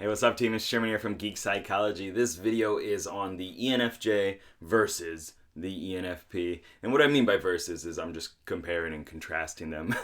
Hey, what's up, team? It's Sherman here from Geek Psychology. This video is on the ENFJ versus the ENFP. And what I mean by versus is I'm just comparing and contrasting them.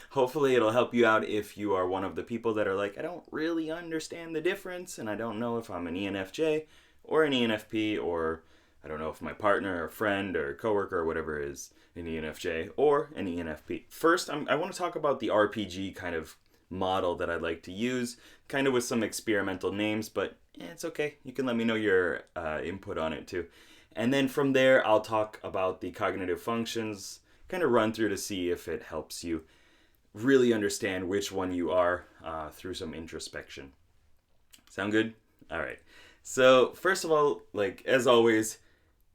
Hopefully it'll help you out if you are one of the people that are like, I don't really understand the difference, and I don't know if I'm an ENFJ or an ENFP, or I don't know if my partner or friend or coworker or whatever is an ENFJ or an ENFP. First, I want to talk about the RPG kind of model that I like to use, kind of with some experimental names, but it's okay. You can let me know your input on it too. And then from there, I'll talk about the cognitive functions, kind of run through to see if it helps you really understand which one you are through some introspection. Sound good? All right. So first of all, like as always,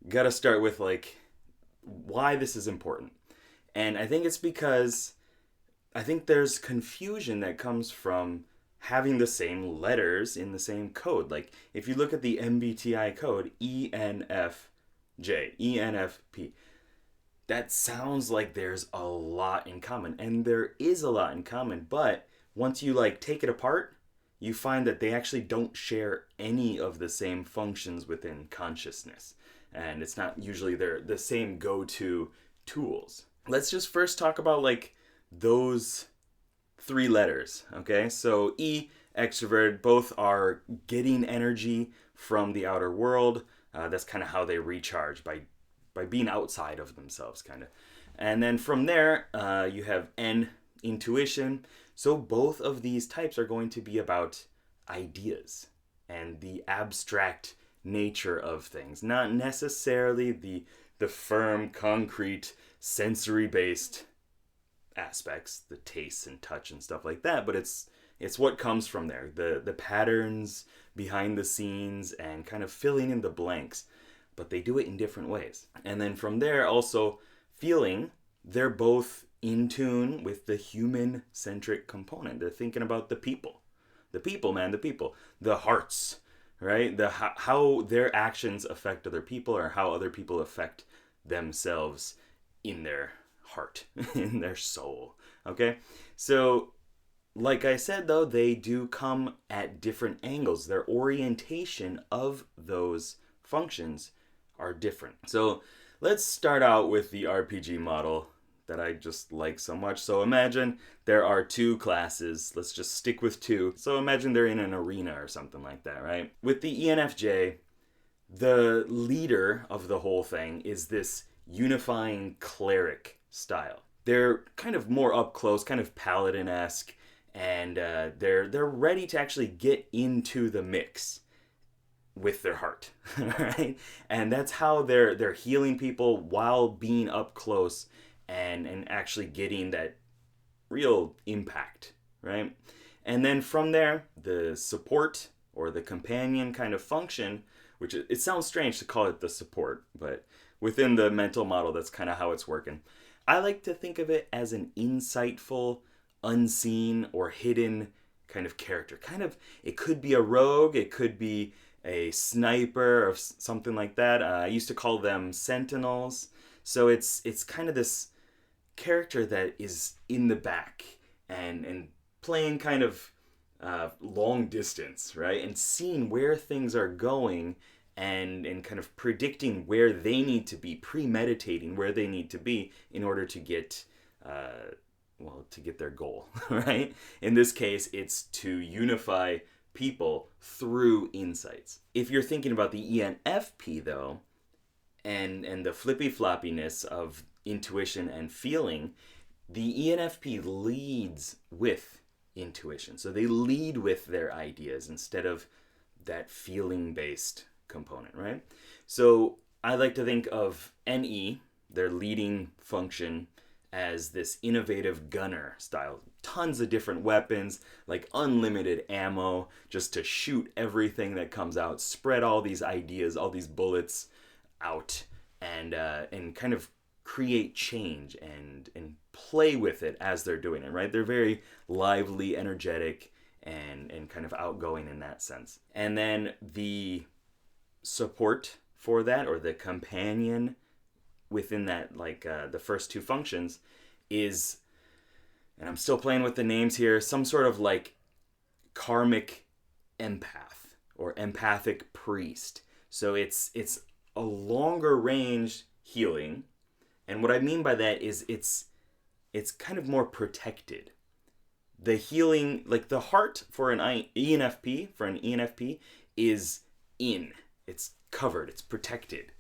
gotta start with like why this is important. And I think it's because I think there's confusion that comes from having the same letters in the same code. Like if you look at the MBTI code, ENFJ, ENFP, that sounds like there's a lot in common. And there is a lot in common, but once you like take it apart, you find that they actually don't share any of the same functions within consciousness. And it's not usually the same go-to tools. Let's just first talk about like those three letters, okay? So E, extrovert, both are getting energy from the outer world. That's kind of how they recharge, by being outside of themselves, kind of. And then from there, you have N, intuition. So both of these types are going to be about ideas and the abstract nature of things, not necessarily the firm, concrete, sensory-based aspects, the taste and touch and stuff like that, but it's what comes from there, the patterns behind the scenes and kind of filling in the blanks, but they do it in different ways. And then from there, also feeling, they're both in tune with the human-centric component. They're thinking about the people, man, the people, the hearts, right? The how their actions affect other people, or how other people affect themselves in their heart, in their soul. Okay, so like I said, though, they do come at different angles. Their orientation of those functions are different. So let's start out with the RPG model that I just like so much. So imagine there are two classes. Let's just stick with two. So imagine they're in an arena or something like that, right? With the ENFJ, the leader of the whole thing is this unifying cleric style. They're kind of more up close, kind of paladin-esque, and they're ready to actually get into the mix with their heart, right? And that's how they're healing people while being up close and actually getting that real impact, right? And then from there, the support or the companion kind of function, which it sounds strange to call it the support, but within the mental model, that's kind of how it's working. I like to think of it as an insightful, unseen, or hidden kind of character. Kind of, it could be a rogue, it could be a sniper or something like that. I used to call them sentinels. So it's kind of this character that is in the back and playing kind of long distance, right? And seeing where things are going and kind of predicting where they need to be, premeditating where they need to be in order to get to get their goal, right? In this case, it's to unify people through insights. If you're thinking about the ENFP though, and the flippy floppiness of intuition and feeling, the ENFP leads with intuition. So they lead with their ideas instead of that feeling-based component, right? So I like to think of NE, their leading function, as this innovative gunner style. Tons of different weapons, like unlimited ammo, just to shoot everything that comes out, spread all these ideas, all these bullets out, and kind of create change and play with it as they're doing it, right? They're very lively, energetic, and kind of outgoing in that sense. And then the support for that, or the companion within that, like the first two functions, is, and I'm still playing with the names here, some sort of like karmic empath or empathic priest. So it's a longer range healing. And what I mean by that is it's kind of more protected. The healing, like the heart for an ENFP is in. It's covered, it's protected.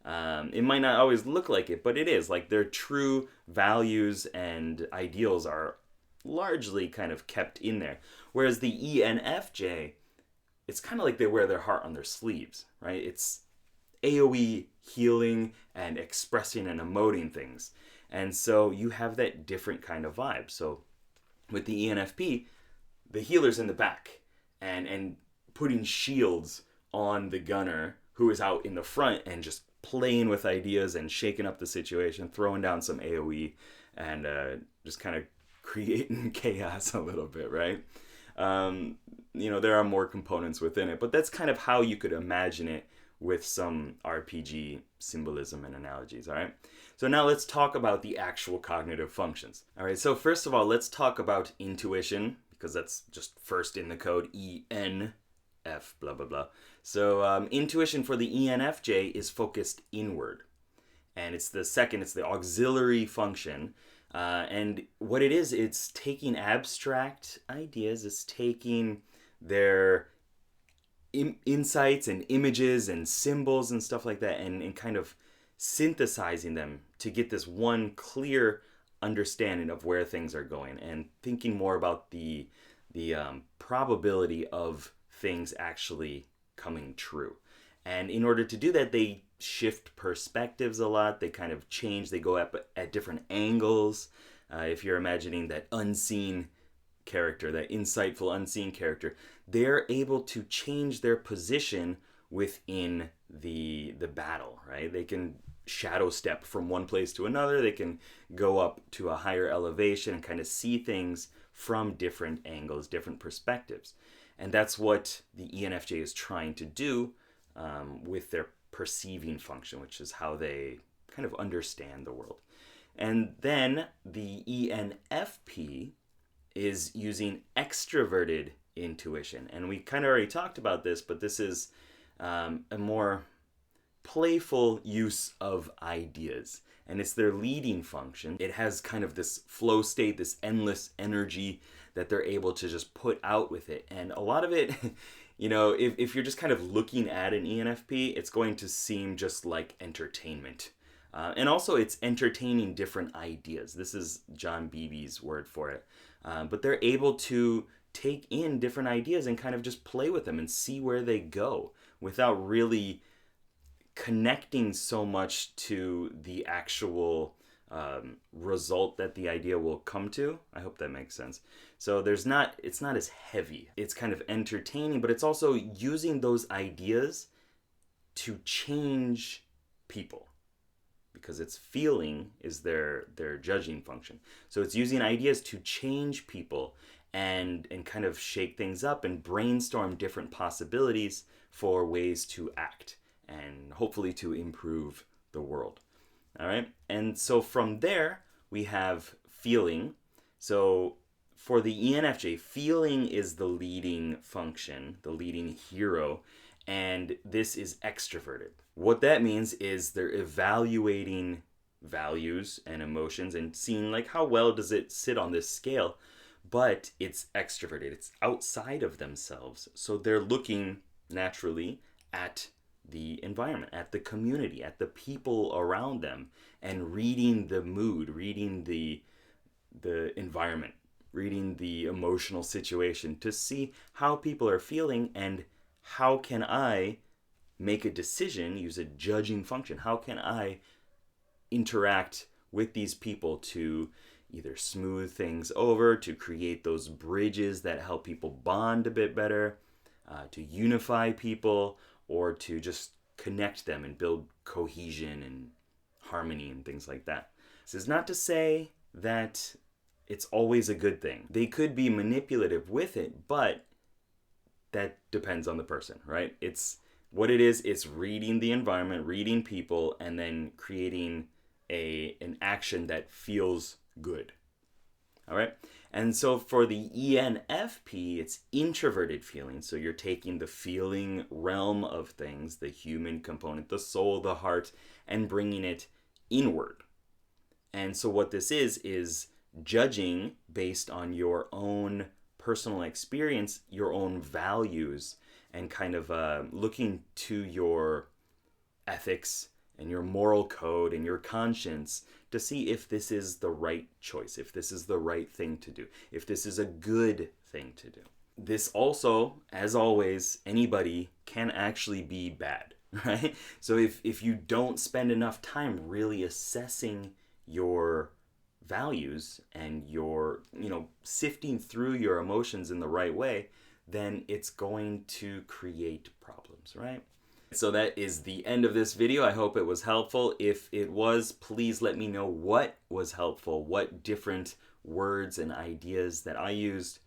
It might not always look like it, but it is. Like their true values and ideals are largely kind of kept in there. Whereas the ENFJ, it's kind of like they wear their heart on their sleeves, right? It's AoE healing and expressing and emoting things. And so you have that different kind of vibe. So with the ENFP, the healer's in the back and putting shields on the gunner who is out in the front and just playing with ideas and shaking up the situation, throwing down some AoE and just kind of creating chaos a little bit, right? There are more components within it, but that's kind of how you could imagine it with some RPG symbolism and analogies, all right? So now let's talk about the actual cognitive functions. All right, so first of all, let's talk about intuition, because that's just first in the code, ENF, blah, blah, blah. So intuition for the ENFJ is focused inward. And it's the auxiliary function. And what it is, it's taking abstract ideas, it's taking their insights and images and symbols and stuff like that and kind of synthesizing them to get this one clear understanding of where things are going and thinking more about the probability of things actually coming true. And in order to do that, they shift perspectives a lot. They kind of change. They go up at different angles. If you're imagining that unseen character, that insightful unseen character, they're able to change their position within the battle, right? They can shadow step from one place to another. They can go up to a higher elevation and kind of see things from different angles, different perspectives. And that's what the ENFJ is trying to do with their perceiving function, which is how they kind of understand the world. And then the ENFP is using extroverted intuition. And we kind of already talked about this, but this is a more playful use of ideas. And it's their leading function. It has kind of this flow state, this endless energy that they're able to just put out with it. And a lot of it, if you're just kind of looking at an ENFP, it's going to seem just like entertainment. And also it's entertaining different ideas. This is John Beebe's word for it. But they're able to take in different ideas and kind of just play with them and see where they go without really connecting so much to the actual result that the idea will come to. I hope that makes sense. So it's not as heavy. It's kind of entertaining, but it's also using those ideas to change people, because its feeling is their judging function. So it's using ideas to change people and kind of shake things up and brainstorm different possibilities for ways to act and hopefully to improve the world. All right. And so from there, we have feeling. So for the ENFJ, feeling is the leading function, the leading hero, and this is extroverted. What that means is they're evaluating values and emotions and seeing like how well does it sit on this scale, but it's extroverted. It's outside of themselves. So they're looking naturally at the environment, at the community, at the people around them, and reading the mood, reading the environment, reading the emotional situation to see how people are feeling and how can I make a decision, use a judging function. How can I interact with these people to either smooth things over, to create those bridges that help people bond a bit better, to unify people, or to just connect them and build cohesion and harmony and things like that. This is not to say that it's always a good thing. They could be manipulative with it, but that depends on the person, right? It's what it is. It's reading the environment, reading people, and then creating an action that feels good. All right. And so for the ENFP, it's introverted feeling. So you're taking the feeling realm of things, the human component, the soul, the heart, and bringing it inward. And so what this is judging based on your own personal experience, your own values, and kind of looking to your ethics and your moral code and your conscience to see if this is the right choice, if this is the right thing to do, if this is a good thing to do. This also, as always, anybody can actually be bad, right? So if you don't spend enough time really assessing your values and your, sifting through your emotions in the right way, then it's going to create problems, right? So that is the end of this video. I hope it was helpful. If it was, please let me know what was helpful, what different words and ideas that I used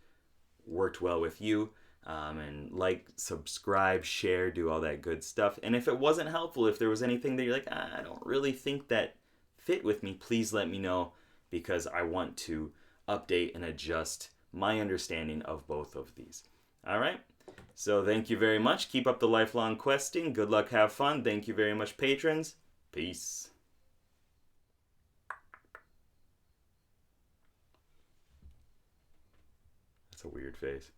worked well with you. And like, subscribe, share, do all that good stuff. And if it wasn't helpful, if there was anything that you're like, I don't really think that fit with me, please let me know, because I want to update and adjust my understanding of both of these. All right? So thank you very much. Keep up the lifelong questing. Good luck, have fun. Thank you very much, patrons. Peace. That's a weird face.